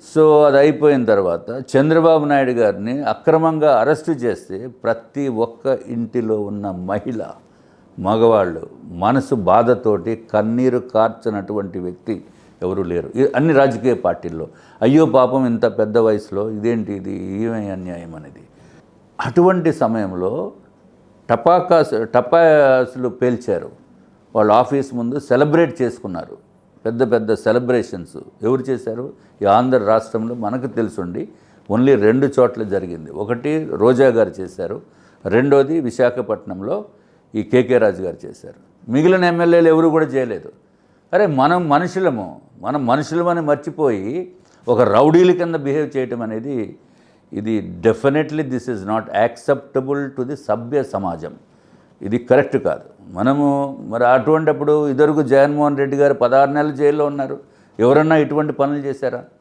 So అది అయిపోయిన తర్వాత చంద్రబాబు నాయుడు గారిని అక్రమంగా అరెస్టు చేస్తే ప్రతి ఒక్క ఇంటిలో ఉన్న మహిళ మగవాళ్ళు మనసు బాధతోటి కన్నీరు కార్చనటువంటి వ్యక్తి ఎవరు లేరు అన్ని రాజకీయ పార్టీల్లో. అయ్యో పాపం ఇంత పెద్ద వయసులో ఇదేంటి ఇది ఏమై అన్యాయం అనేది. అటువంటి సమయంలో టపాసులు పేల్చారు. వాళ్ళ ఆఫీస్ ముందు సెలబ్రేట్ చేసుకున్నారు. పెద్ద పెద్ద సెలబ్రేషన్స్ ఎవరు చేశారు? ఈ ఆంధ్ర రాష్ట్రంలో మనకు తెలుసుండి ఓన్లీ 2 చోట్ల జరిగింది. ఒకటి రోజా గారు చేశారు, రెండోది విశాఖపట్నంలో ఈ కేకే రాజు గారు చేశారు. మిగిలిన ఎమ్మెల్యేలు ఎవరు కూడా చేయలేదు. అరే మనం మనుషులమని మర్చిపోయి ఒక రౌడీల కింద బిహేవ్ చేయటం అనేది ఇది definitely this is not acceptable to the సభ్య సమాజం. ఇది కరెక్ట్ కాదు. మరి అటువంటిప్పుడు ఇదివరకు జగన్మోహన్ రెడ్డి గారు 16 నెలలు జైల్లో ఉన్నారు. ఎవరన్నా ఇటువంటి పనులు చేశారా?